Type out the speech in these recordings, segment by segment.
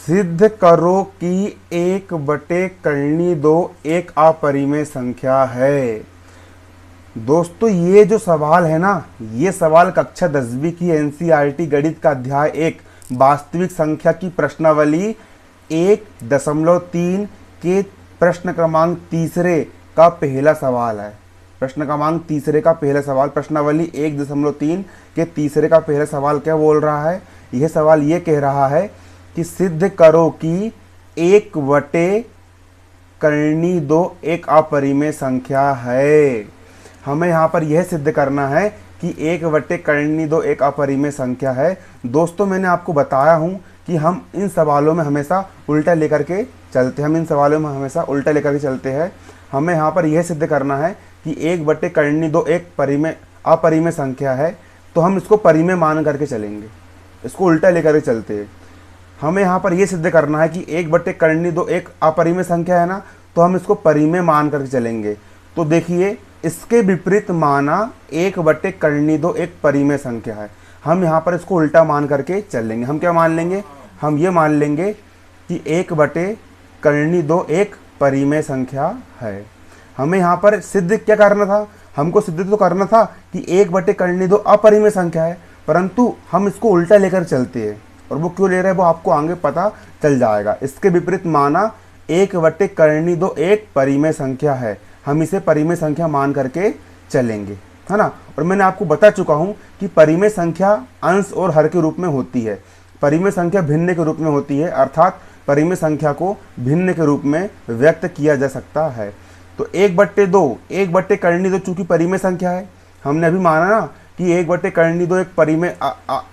सिद्ध करो कि 1/2 एक अपरिमेय संख्या है। दोस्तों ये जो सवाल है ना, ये सवाल कक्षा 10वीं की एनसीईआरटी गणित का अध्याय 1 वास्तविक संख्या की प्रश्नावली 1.3 के प्रश्न क्रमांक तीसरे का पहला सवाल है। प्रश्न क्रमांक तीसरे का पहला सवाल, प्रश्नावली 1.3 के तीसरे का पहला सवाल क्या बोल रहा है? यह सवाल ये कह रहा है कि सिद्ध करो कि 1/2 एक अपरिमेय संख्या है। हमें यहाँ पर यह सिद्ध करना है कि 1/2 एक अपरिमेय संख्या है। दोस्तों मैंने आपको बताया हूँ कि हम इन सवालों में हमेशा उल्टा लेकर के चलते हैं। हमें यहाँ पर यह सिद्ध करना है कि 1/2 एक अपरिमेय संख्या है, तो हम इसको परिमेय मान करके चलेंगे, इसको उल्टा लेकर के चलते हैं। हमें यहाँ पर यह सिद्ध करना है कि 1/2 एक अपरिमेय संख्या है ना, तो हम इसको परिमेय मान करके चलेंगे। तो देखिए इसके विपरीत माना 1/2 एक परिमेय संख्या है, हम यहाँ पर इसको उल्टा मान करके चलेंगे। हम क्या मान लेंगे? हम ये मान लेंगे कि 1/2 एक परिमेय संख्या है। हमें यहाँ पर सिद्ध क्या करना था? हमको सिद्ध तो करना था कि 1/2 अपरिमेय संख्या है, परंतु हम इसको उल्टा लेकर चलते हैं, और वो क्यों ले रहे हैं वो आपको आगे पता चल जाएगा। इसके विपरीत माना 1/2 एक परिमेय संख्या है, हम इसे परिमेय संख्या मान करके चलेंगे, है ना। और मैंने आपको बता चुका हूँ कि परिमेय संख्या अंश और हर के रूप में होती है, परिमेय संख्या भिन्न के रूप में होती है, अर्थात परिमेय संख्या को भिन्न के रूप में व्यक्त किया जा सकता है। तो 1/2 चूंकि परिमेय संख्या है, हमने अभी माना ना कि 1/2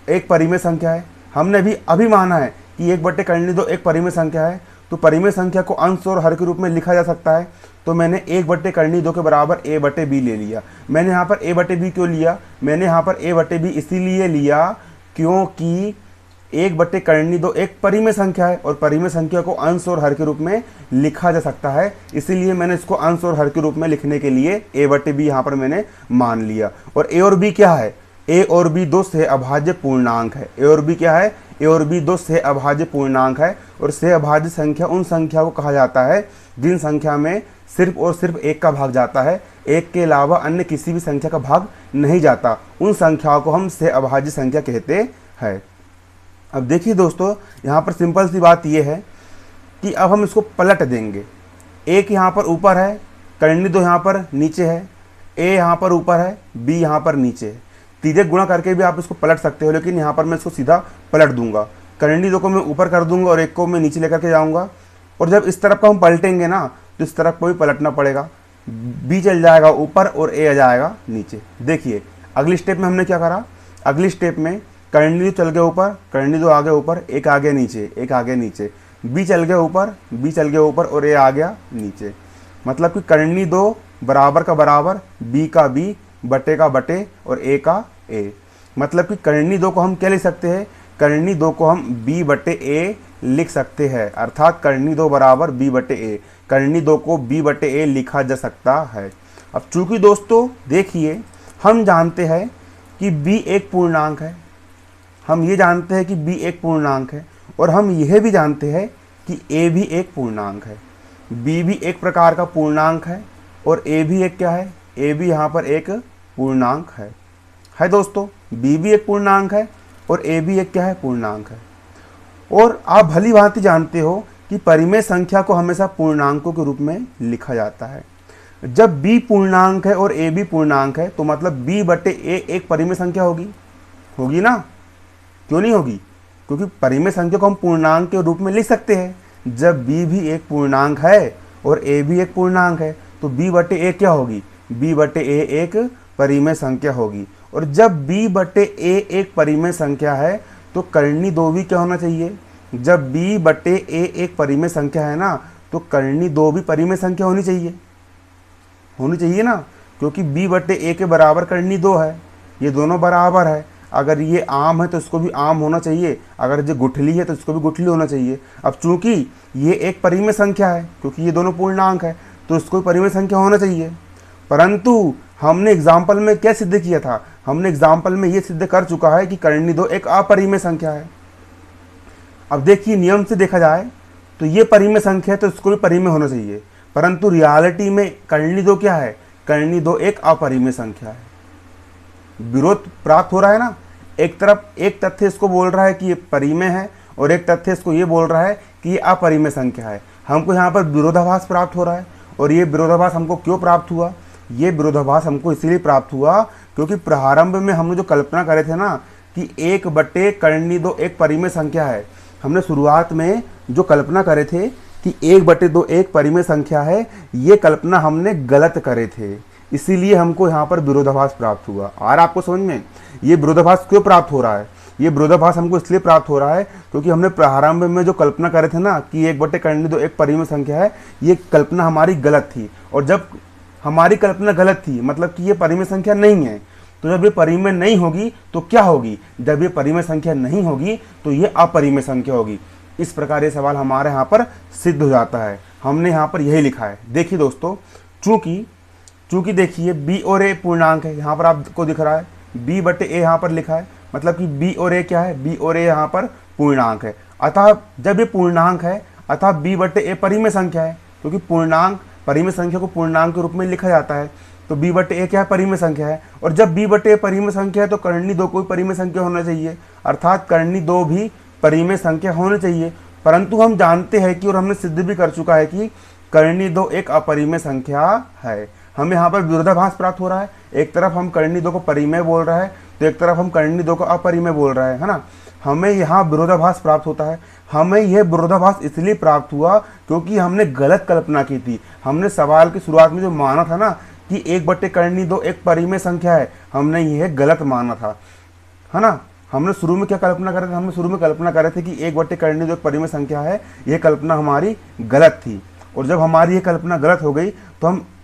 एक परिमेय संख्या है, हमने अभी माना है कि 1/2 एक परिमेय संख्या है, तो परिमेय संख्या को अंश और हर के रूप में लिखा जा सकता है। तो मैंने 1/2 के बराबर a/b ले लिया। मैंने यहाँ पर a/b क्यों लिया? मैंने यहाँ पर a/b इसीलिए लिया क्योंकि 1/2 एक परिमेय संख्या है, और परिमेय संख्या को अंश और हर के रूप में लिखा जा सकता है, इसीलिए मैंने इसको अंश और हर के रूप में लिखने के लिए a/b यहाँ पर मैंने मान लिया। और a और b क्या है? a और b दो सहअभाज्य पूर्णांक है। a और b क्या है? a और b दो सहअभाज्य पूर्णांक है, और सहअभाज्य संख्या उन संख्या को कहा जाता है जिन संख्या में सिर्फ और सिर्फ एक का भाग जाता है, एक के अलावा अन्य किसी भी संख्या का भाग नहीं जाता, उन संख्याओं को हम सहअभाज्य संख्या कहते हैं। अब देखिए दोस्तों, यहाँ पर सिंपल सी बात यह है कि अब हम इसको पलट देंगे। एक यहाँ पर ऊपर है, 2 यहाँ पर नीचे है, a यहाँ पर ऊपर है, b यहाँ पर नीचे है। तिर्यक गुणा करके भी आप इसको पलट सकते हो, लेकिन यहाँ पर मैं इसको सीधा पलट दूंगा। 2 को मैं ऊपर कर दूंगा और 1 को मैं नीचे लेकर के जाऊंगा, और जब इस तरफ का हम पलटेंगे ना, तो इस तरफ को भी पलटना पड़ेगा। b चल जाएगा ऊपर और a आ जाएगा नीचे। देखिए अगली स्टेप में हमने क्या करा? अगली स्टेप में 2 चल गया ऊपर, 2 आगे ऊपर, 1 आगे नीचे, 1 आगे नीचे, b चल गया ऊपर, b चल गया ऊपर, और a आ गया नीचे। मतलब कि 2 बराबर का बराबर, b का b, बटे का बटे, और a का a। मतलब कि 2 को हम क्या लिख सकते हैं? 2 को हम b/a लिख सकते हैं, अर्थात 2 बराबर b/a। 2 को b/a लिखा जा सकता है। अब चूंकि दोस्तों देखिए, हम जानते हैं कि b एक पूर्णांक है, हम ये जानते हैं कि b एक पूर्णांक है, और हम यह भी जानते हैं कि a भी एक पूर्णांक है। b भी एक प्रकार का पूर्णांक है, और a भी एक क्या है? a भी यहाँ पर एक पूर्णांक है दोस्तों। b भी एक पूर्णांक है, और a भी एक क्या है? पूर्णांक है। और आप भली भांति जानते हो कि परिमेय संख्या को हमेशा पूर्णांकों के रूप में लिखा जाता है। जब b पूर्णांक है और a भी पूर्णांक है, तो मतलब b/a एक परिमेय संख्या होगी ना? क्यों नहीं होगी? क्योंकि परिमेय संख्या को हम पूर्णांक के रूप में लिख सकते हैं। जब b भी एक पूर्णांक है और a भी एक पूर्णांक है, तो b/a क्या होगी? b/a एक परिमेय संख्या होगी। और जब b/a एक परिमेय संख्या है, तो 2 भी क्या होना चाहिए? जब b/a एक परिमेय संख्या है ना, तो 2 भी परिमेय संख्या होनी चाहिए ना, क्योंकि b/a के बराबर 2 है, ये दोनों बराबर है। अगर ये आम है तो इसको भी आम होना चाहिए, अगर ये गुठली है तो इसको भी गुठली होना चाहिए। अब चूंकि ये एक परिमेय संख्या है, क्योंकि ये दोनों पूर्णांक है, तो इसको परिमेय संख्या होना चाहिए। परंतु हमने एग्जाम्पल में क्या सिद्ध किया था? हमने एग्जाम्पल में ये सिद्ध कर चुका है कि 2 एक अपरिमेय संख्या है। अब देखिए नियम से देखा जाए तो ये परिमेय संख्या है तो इसको भी परिमेय होना चाहिए, परंतु रियलिटी में कर्णी दो क्या है, कर्णी दो एक अपरिमेय संख्या है। विरोध प्राप्त हो रहा है ना, एक तरफ एक तथ्य इसको बोल रहा है कि ये परिमेय है और एक तथ्य इसको ये बोल रहा है कि ये अपरिमेय संख्या है। हमको यहाँ पर विरोधाभास प्राप्त हो रहा है। और ये विरोधाभास हमको क्यों प्राप्त हुआ, ये विरोधाभास हमको इसीलिए प्राप्त हुआ क्योंकि प्रारंभ में हमने जो कल्पना करे थे ना कि 1 कर्णी दो एक परिमेय संख्या है, हमने शुरुआत में जो कल्पना करे थे कि 1/2 एक परिमेय संख्या है, ये कल्पना हमने गलत करे थे, इसीलिए हमको यहाँ पर विरोधाभास प्राप्त हुआ। और आपको समझ में ये विरोधाभास क्यों प्राप्त हो रहा है, ये विरोधाभास हमको इसलिए प्राप्त हो रहा है क्योंकि हमने प्रारंभ में जो कल्पना करे थे ना कि 1/2 एक परिमेय संख्या है, ये कल्पना हमारी गलत थी। और जब हमारी कल्पना गलत थी मतलब कि ये परिमेय संख्या नहीं है, तो जब ये परिमेय नहीं होगी तो क्या होगी, जब ये परिमेय संख्या नहीं होगी तो ये अपरिमेय संख्या होगी। इस प्रकार ये सवाल हमारे यहाँ पर सिद्ध हो जाता है। हमने यहाँ पर यही लिखा है। देखिए दोस्तों, चूंकि देखिए बी और ए पूर्णांक है, यहाँ पर आपको दिख रहा है b/a यहाँ पर लिखा है, मतलब कि b और a क्या है, b और a यहाँ पर पूर्णांक है। अतः जब ये पूर्णांक है अतः b/a परिमेय संख्या है, क्योंकि पूर्णांक परिमेय संख्या को पूर्णांक के रूप में लिखा जाता है, तो b/a क्या है, परिमेय संख्या है। और जब b/a परिमेय संख्या है तो कर्णी दो को भी परिमेय संख्या होना चाहिए, अर्थात कर्णी दो भी परिमेय संख्या होनी चाहिए। परंतु हम जानते हैं कि और हमने सिद्ध भी कर चुका है कि कर्णी दो एक अपरिमेय संख्या है। हमें यहाँ पर विरोधाभास प्राप्त हो रहा है, एक तरफ हम कर्णी दो को परिमेय बोल रहा है तो एक तरफ हम कर्णी दो को अपरिमेय बोल रहे हैं, है ना। हमें यहाँ विरोधाभास प्राप्त होता है। हमें यह विरोधाभास इसलिए प्राप्त हुआ क्योंकि हमने गलत कल्पना की थी। हमने सवाल की शुरुआत में जो माना था ना कि 1/कर्णी दो एक परिमेय संख्या है, हमने यह गलत माना था, है ना। हमने शुरू में क्या कल्पना करे थे, हमने शुरू में कल्पना करे थे कि 1/कर्णी दो एक परिमेय संख्या है, यह कल्पना हमारी गलत थी। और जब हमारी यह कल्पना गलत हो गई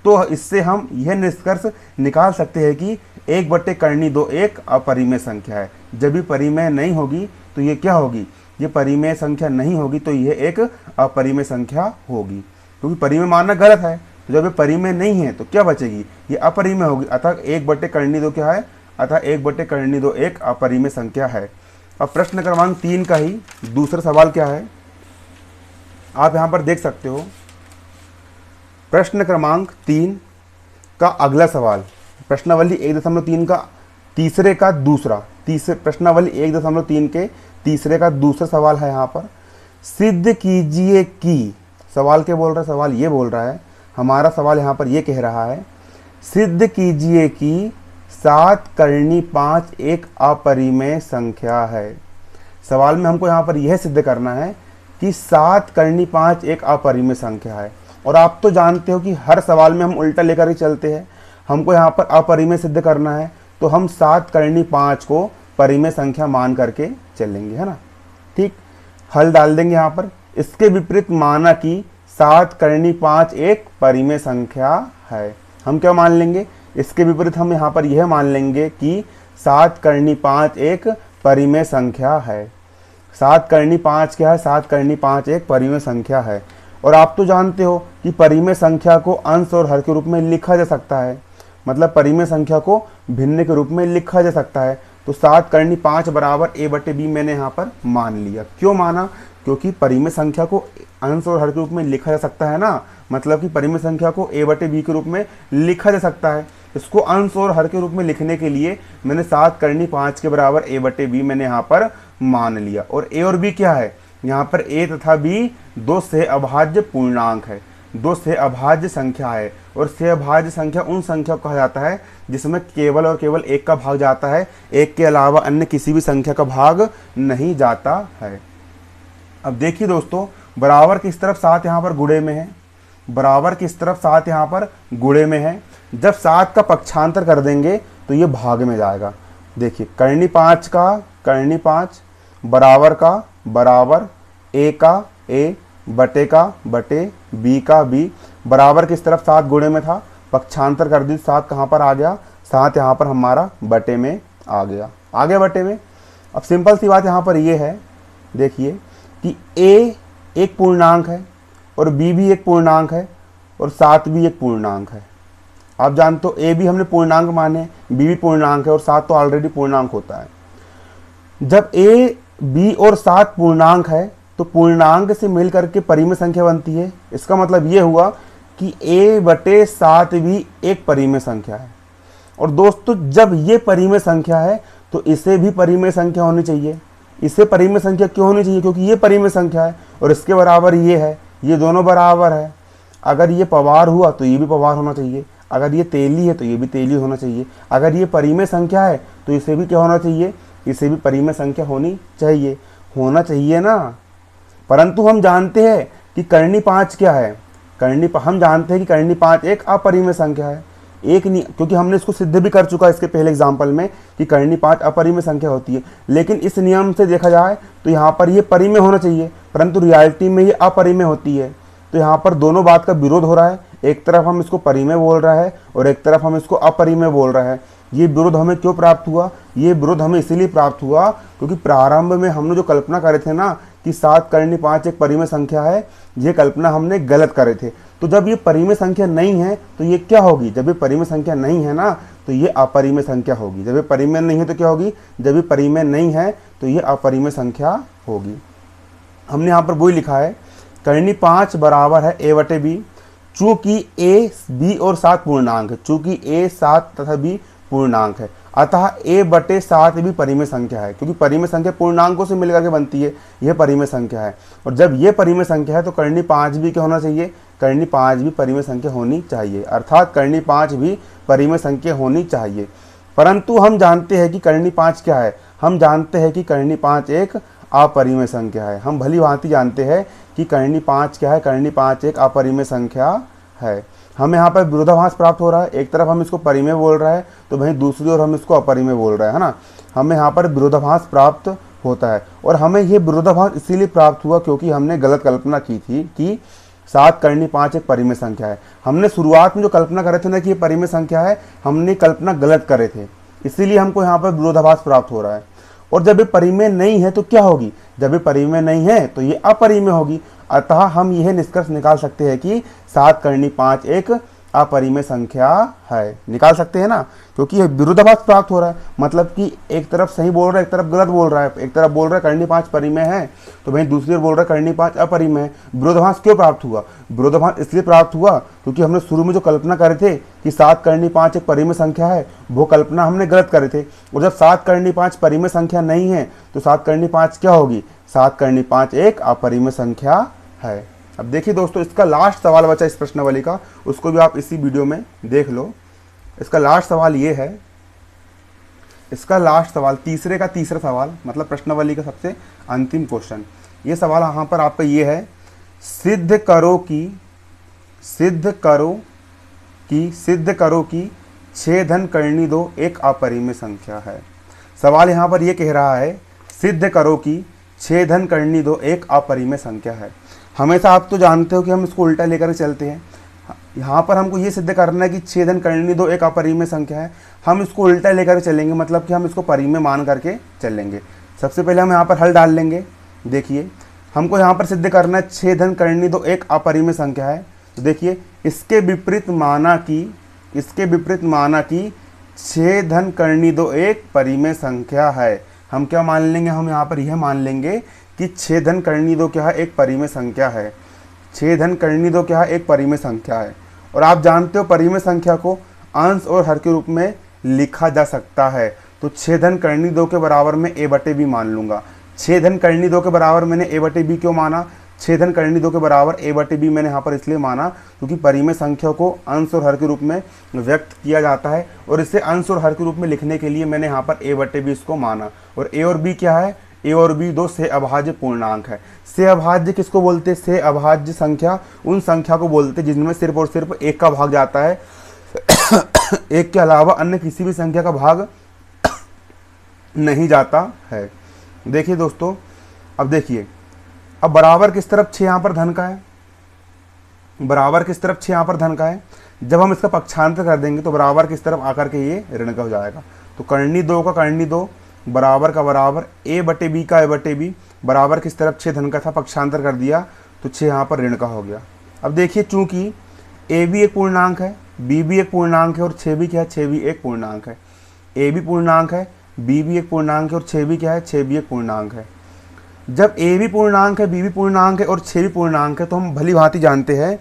तो इससे हम यह निष्कर्ष निकाल सकते हैं कि 1/कर्णी दो एक अपरिमेय संख्या है। जब ये परिमेय नहीं होगी तो ये क्या होगी, ये परिमेय संख्या नहीं होगी तो यह एक अपरिमेय संख्या होगी, क्योंकि परिमेय मानना गलत है। तो जब ये परिमेय नहीं है तो क्या बचेगी, ये अपरिमेय होगी। अतः 1/कर्णी दो क्या है, अतः 1/कर्णी दो एक अपरिमेय संख्या है। अब प्रश्न क्रमांक 3 का ही दूसरा सवाल क्या है, आप यहाँ पर देख सकते हो। प्रश्न क्रमांक 3 का अगला सवाल प्रश्नावली 1.3 का तीसरे का दूसरा, प्रश्नावली 1.3 के तीसरे का दूसरा सवाल है। यहाँ पर सिद्ध कीजिए कि, सवाल क्या बोल रहा है, सवाल ये बोल रहा है, हमारा सवाल यहाँ पर ये कह रहा है सिद्ध कीजिए कि 7 कर्णी 5 एक अपरिमेय संख्या है। सवाल में हमको यहाँ पर यह सिद्ध करना है कि 7 कर्णी 5 एक अपरिमेय संख्या है। और आप तो जानते हो कि हर सवाल में हम उल्टा लेकर ही चलते हैं। हमको यहाँ पर अपरिमेय सिद्ध करना है तो हम 7 कर्णी 5 को परिमेय संख्या मान करके चलेंगे, है ना। ठीक, हल डाल देंगे यहाँ पर। इसके विपरीत माना कि 7 कर्णी 5 एक परिमेय संख्या है, हम क्या मान लेंगे, इसके विपरीत हम यहाँ पर यह मान लेंगे कि 7 कर्णी 5 एक परिमेय संख्या है। 7 कर्णी 5 क्या है, 7 कर्णी 5 एक परिमेय संख्या है। और आप तो जानते हो कि परिमेय संख्या को अंश और हर के रूप में लिखा जा सकता है, मतलब परिमेय संख्या को भिन्न के रूप में लिखा जा सकता है। तो 7 कर्णी 5 बराबर a/b मैंने यहाँ पर मान लिया। क्यों माना, क्योंकि परिमेय संख्या को अंश और हर के रूप में लिखा जा सकता है ना, मतलब कि परिमेय संख्या को a/b के रूप में लिखा जा सकता है। इसको अंश और हर के रूप में लिखने के लिए मैंने 7 कर्णी 5 के बराबर a/b मैंने यहाँ पर मान लिया। और a और b क्या है, यहाँ पर a तथा b दो से अभाज्य पूर्णांक है, दो से अभाज्य संख्या है। और से अभाज्य संख्या उन संख्या को कहा जाता है जिसमें केवल और केवल एक का भाग जाता है, एक के अलावा अन्य किसी भी संख्या का भाग नहीं जाता है। अब देखिए दोस्तों, बराबर किस तरफ 7 यहाँ पर गुणे में है, बराबर किस तरफ 7 यहाँ पर गुणे में है। जब 7 का पक्षांतर कर देंगे तो ये भाग में जाएगा। देखिए कर्णी 5 का कर्णी 5, बराबर का बराबर, a का a, बटे का बटे, b का b। बराबर किस तरफ 7 गुणे में था, पक्षांतर कर दी, 7 कहाँ पर आ गया, 7 यहाँ पर हमारा बटे में आ गया, आगे बटे में। अब सिंपल सी बात यहाँ पर ये है, देखिए कि a एक पूर्णांक है और b भी एक पूर्णांक है और 7 भी एक पूर्णांक है। आप जानते हो a भी हमने पूर्णांक माने, b भी पूर्णांक है और 7 तो ऑलरेडी पूर्णांक होता है। जब a, b और 7 पूर्णांक है तो पूर्णांक से मिल करके परिमेय संख्या बनती है। इसका मतलब ये हुआ कि a/7 भी एक परिमेय संख्या है। और दोस्तों जब ये परिमेय संख्या है तो इसे भी परिमेय संख्या होनी चाहिए। इसे परिमेय संख्या क्यों होनी चाहिए? क्योंकि ये परिमेय संख्या है और इसके बराबर ये है, ये दोनों बराबर है। अगर ये पवार हुआ तो ये भी पवार होना चाहिए, अगर ये तेली है तो ये भी तेली होना चाहिए, अगर ये परिमेय संख्या है तो इसे भी क्या होना चाहिए? इसे भी परिमेय संख्या होनी चाहिए, होना चाहिए ना। परंतु हम जानते हैं कि कर्णी 5 क्या है? हम जानते हैं कि कर्णी 5 एक अपरिमेय संख्या है। एक नहीं, क्योंकि हमने इसको सिद्ध भी कर चुका है इसके पहले एग्जाम्पल में कि कर्णी 5 अपरिमेय संख्या होती है। लेकिन इस नियम से देखा जाए तो यहाँ पर ये परिमेय होना चाहिए, परंतु रियलिटी में ये अपरिमेय होती है। तो यहाँ पर दोनों बात का विरोध हो रहा है। एक तरफ हम इसको परिमेय बोल रहा है और एक तरफ हम इसको अपरिमेय बोल रहा है। ये विरोध हमें क्यों प्राप्त हुआ? ये विरोध हमें इसीलिए प्राप्त हुआ क्योंकि प्रारंभ में हमने जो कल्पना करे थे ना कि 7 कर्णी 5 एक परिमेय संख्या है, ये कल्पना हमने गलत करे थे। तो जब ये परिमेय संख्या नहीं है तो ये क्या होगी? जब ये परिमेय संख्या नहीं है ना तो ये अपरिमेय संख्या होगी। जब ये परिमेय नहीं है तो क्या होगी? जब ये परिमेय नहीं है तो ये अपरिमेय संख्या होगी। हमने यहाँ पर वही लिखा है, कर्णी 5 बराबर है a/b, चूंकि a, b और 7 पूर्णांक है। चूंकि a 7 तथा b पूर्णांक है, अतः a/7 भी परिमेय संख्या है। क्योंकि परिमेय संख्या पूर्णांकों से मिलकर के बनती है, यह परिमेय संख्या है। और जब ये परिमेय संख्या है तो कर्णी 5 भी क्या होना चाहिए? कर्णी 5 भी परिमेय संख्या होनी चाहिए, अर्थात कर्णी 5 भी परिमेय संख्या होनी चाहिए। परंतु हम जानते हैं कि कर्णी 5 क्या है? हम जानते हैं कि कर्णी 5 एक अपरिमेय संख्या है। हम भली भांति जानते हैं कि कर्णी 5 क्या है? कर्णी 5 एक अपरिमेय संख्या है। हमें यहाँ पर विरोधाभास प्राप्त हो रहा है। एक तरफ हम इसको परिमेय बोल रहा है तो वहीं दूसरी ओर हम इसको अपरिमेय बोल रहे हैं, है ना। हमें यहाँ पर विरोधाभास प्राप्त होता है और हमें ये विरोधाभास इसीलिए प्राप्त हुआ क्योंकि हमने गलत कल्पना की थी कि 7 कर्णी 5 एक परिमेय संख्या है। हमने शुरुआत में जो कल्पना करे थे ना कि ये परिमेय संख्या है, हमने कल्पना गलत करे थे, इसीलिए हमको यहाँ पर विरोधाभास प्राप्त हो रहा है। और जब ये परिमेय नहीं है तो क्या होगी? जब ये परिमेय नहीं है तो ये अपरिमेय होगी। अतः हम यह निष्कर्ष निकाल सकते हैं कि 7 कर्णी 5 एक अपरिमेय संख्या है। निकाल सकते हैं ना, क्योंकि यह विरोधाभास प्राप्त हो रहा है। मतलब कि एक तरफ सही बोल रहा है, एक तरफ गलत बोल रहा है। एक तरफ बोल रहा है कर्णी 5 परिमेय है तो वहीं दूसरी ओर बोल रहा है कर्णी 5 अपरिमेय है। विरोधाभास क्यों प्राप्त हुआ? विरोधाभास इसलिए प्राप्त हुआ क्योंकि हमने शुरू में जो कल्पना करे थे कि 7 कर्णी 5 एक परिमेय संख्या है, वो कल्पना हमने गलत करे थे। और जब 7 कर्णी 5 परिमेय संख्या नहीं है तो 7 कर्णी 5 क्या होगी? 7 कर्णी 5 एक अपरिमेय संख्या है। अब देखिए दोस्तों, इसका लास्ट सवाल बचा इस प्रश्नावली का, उसको भी आप इसी वीडियो में देख लो। इसका लास्ट सवाल ये है, इसका लास्ट सवाल तीसरे का तीसरा सवाल, मतलब प्रश्नावली का सबसे अंतिम क्वेश्चन। ये सवाल यहाँ पर आपका ये है, सिद्ध करो कि 6 धन कर्णी 2 एक अपरिमेय संख्या है। सवाल यहाँ पर ये कह रहा है, सिद्ध करो कि 6 धन कर्णी 2 एक अपरिमेय संख्या है। हमेशा आप तो जानते हो कि हम इसको उल्टा लेकर चलते हैं। यहाँ पर हमको ये सिद्ध करना है कि 6 धन कर्णी 2 एक अपरिमेय संख्या है। हम इसको उल्टा लेकर चलेंगे, मतलब कि हम इसको परिमेय मान करके चलेंगे। सबसे पहले हम यहाँ पर हल डाल लेंगे। देखिए, हमको यहाँ पर सिद्ध करना है 6 धन कर्णी 2 एक अपरिमेय संख्या है। तो देखिए, इसके विपरीत माना कि 6 धन कर्णी 2 एक परिमेय संख्या है। हम क्या मान लेंगे? हम यहाँ पर यह मान लेंगे कि 6 धन कर्णी 2 क्या है? एक परिमेय संख्या है। 6 धन कर्णी 2 क्या है? एक परिमेय संख्या है। और आप जानते हो परिमेय संख्या को अंश और हर के रूप में लिखा जा सकता है। तो 6 धन कर्णी 2 के बराबर में a/b मान लूंगा। 6 धन कर्णी 2 के बराबर मैंने a/b क्यों माना? 6 धन कर्णी 2 के बराबर a/b मैंने यहाँ पर इसलिए माना क्योंकि परिमेय संख्या को अंश और हर के रूप में व्यक्त किया जाता है और इसे अंश और हर के रूप में लिखने के लिए मैंने यहाँ पर a/b इसको माना। और a और b क्या है? a और b दो से अभाज्य पूर्णांक है। से अभाज्य किसको बोलते हैं? से अभाज्य संख्या उन संख्या को बोलते हैं जिनमें सिर्फ और सिर्फ एक का भाग जाता है। एक के अलावा अन्य किसी भी संख्या का भाग नहीं जाता है। देखिए दोस्तों, अब देखिए, अब बराबर किस तरफ 6 यहाँ पर धन का है? बराबर किस तरफ 6 यहाँ पर धन का है? जब हम इसका पक्षांतर कर देंगे तो बराबर किस तरफ आकर के ये ऋण का हो जाएगा। तो कर्णी 2 का कर्णी 2 बराबर का बराबर a/b का a/b बराबर किस तरफ 6 धन का था, पक्षांतर कर दिया तो 6 यहाँ पर ऋण का हो गया। अब देखिए, चूंकि a भी एक पूर्णांक है, b भी एक पूर्णांक है और 6 भी क्या है? 6 भी एक पूर्णांक है। a भी पूर्णांक है, b भी एक पूर्णांक है और 6 भी क्या है? 6 भी एक पूर्णांक है। जब a भी पूर्णांक है, b भी पूर्णांक है और 6 भी पूर्णांक है, तो हम भली भांति जानते हैं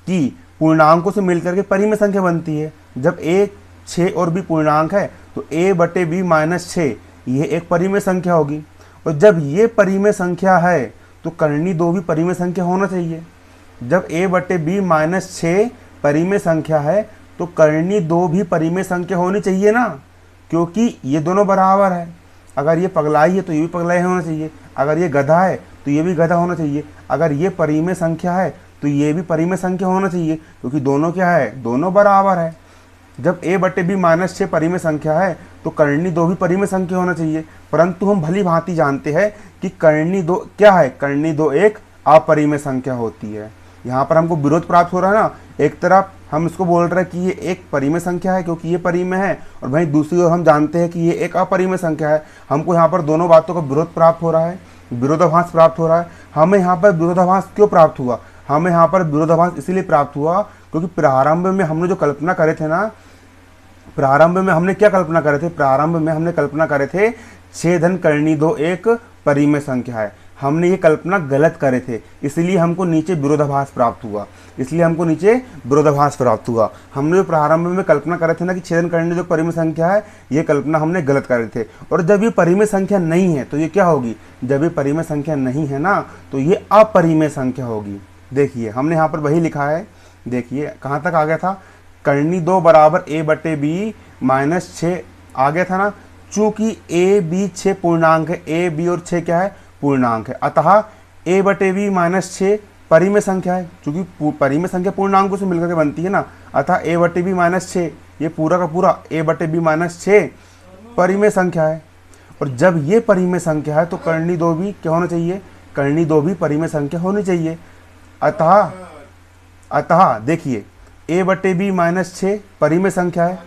कि पूर्णांकों से मिलकर के परिमेय संख्या बनती है। जब a 6 और b पूर्णांक है तो a/b माइनस 6 ये एक परिमेय संख्या होगी। और जब ये परिमेय संख्या है तो कर्णी 2 भी परिमेय संख्या होना चाहिए। जब a/b माइनस 6 परिमेय संख्या है तो कर्णी 2 भी परिमेय संख्या होनी चाहिए ना, क्योंकि ये दोनों बराबर है। अगर ये पगलाई है तो ये भी पगलाई होना चाहिए, अगर ये गधा है तो ये भी गधा होना चाहिए, अगर ये परिमेय संख्या है तो ये भी परिमेय संख्या होना चाहिए, क्योंकि दोनों क्या है, दोनों बराबर है। जब a/b माइनस 6 परिमेय संख्या है तो कर्णी 2 भी परिमेय संख्या होना चाहिए। परंतु हम भली भांति जानते हैं कि कर्णी 2 क्या है, कर्णी 2 एक अपरिमेय संख्या होती है। यहाँ पर हमको विरोध प्राप्त हो रहा है ना, एक तरफ हम इसको बोल रहे हैं कि ये एक परिमेय संख्या है क्योंकि ये परिमेय है, और वहीं दूसरी ओर हम जानते हैं कि ये एक अपरिमेय संख्या है। हमको यहाँ पर दोनों बातों का विरोध प्राप्त हो रहा है, विरोधाभास प्राप्त हो रहा है। हमें यहाँ पर विरोधाभास क्यों प्राप्त हुआ, हमें यहाँ पर विरोधाभास इसीलिए प्राप्त हुआ क्योंकि प्रारंभ में हमने जो कल्पना करे थे ना, प्रारंभ में हमने क्या कल्पना करे थे, प्रारंभ में हमने कल्पना करे थे 6 धन कर्णी 2 एक परिमेय संख्या है। हमने ये कल्पना गलत करे थे, इसलिए हमको नीचे विरोधाभास प्राप्त हुआ, इसलिए हमको नीचे विरोधाभास प्राप्त हुआ। हमने जो प्रारंभ में कल्पना करे थे ना कि 6 धन कर्णी 2 परिमेय संख्या है, ये कल्पना हमने गलत करे थे। और जब ये परिमेय संख्या नहीं है तो ये क्या होगी, जब ये परिमेय संख्या नहीं है ना तो ये अपरिमेय संख्या होगी। देखिए हमने यहाँ पर वही लिखा है, देखिए कहाँ तक आ गया था, कर्णी 2 बराबर a/b माइनस 6 आ गया था ना। चूंकि a b 6 पूर्णांक है, a b और 6 क्या है, पूर्णांक है, अतः a/b माइनस 6 परिमेय संख्या है। चूंकि परिमेय संख्या पूर्णांकों से मिलकर के बनती है ना, अतः a/b माइनस 6 ये पूरा का पूरा a/b माइनस 6 परिमेय संख्या है। और जब ये परिमेय संख्या है तो कर्णी 2 भी क्या होना चाहिए, कर्णी 2 भी परिमेय संख्या होनी चाहिए। अतः देखिए a/b माइनस 6 परिमेय संख्या है,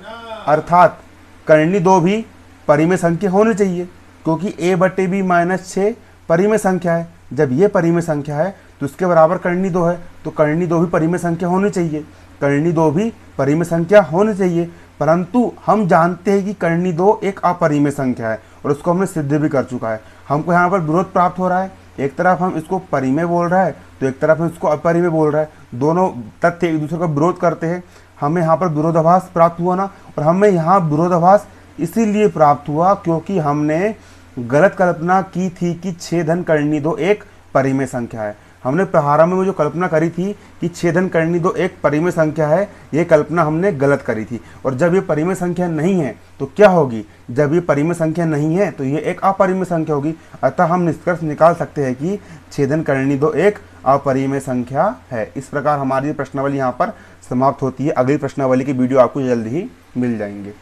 अर्थात कर्णी 2 भी परिमेय संख्या होनी चाहिए, क्योंकि a/b माइनस 6 परिमेय संख्या है। जब ये परिमेय संख्या है तो इसके बराबर कर्णी 2 है, तो कर्णी 2 भी परिमेय संख्या होनी चाहिए, कर्णी 2 भी परिमेय संख्या होनी चाहिए। परंतु हम जानते हैं कि कर्णी 2 एक अपरिमेय संख्या है और उसको हमने सिद्ध भी कर चुका है। हमको यहाँ पर विरोध प्राप्त हो रहा है, एक तरफ हम इसको परिमेय बोल रहा है तो एक तरफ हम इसको अपरिमेय बोल रहा है, दोनों तथ्य एक दूसरे का विरोध करते हैं। हमें यहाँ पर विरोधाभास प्राप्त हुआ ना, और हमें यहाँ विरोधाभास इसीलिए प्राप्त हुआ क्योंकि हमने गलत कल्पना की थी कि 6 धन कर्णी 2 एक परिमेय संख्या है। हमने प्रारंभ में जो कल्पना करी थी कि 6 धन कर्णी 2 एक परिमेय संख्या है, ये कल्पना हमने गलत करी थी। और जब ये परिमेय संख्या नहीं है तो क्या होगी, जब ये परिमेय संख्या नहीं है तो ये एक अपरिमेय संख्या होगी। अतः हम निष्कर्ष निकाल सकते हैं कि 6 धन कर्णी 2 एक अपरिमेय संख्या है। इस प्रकार हमारी प्रश्नावली यहाँ पर समाप्त होती है। अगली प्रश्नावली की वीडियो आपको जल्द ही मिल जाएंगे।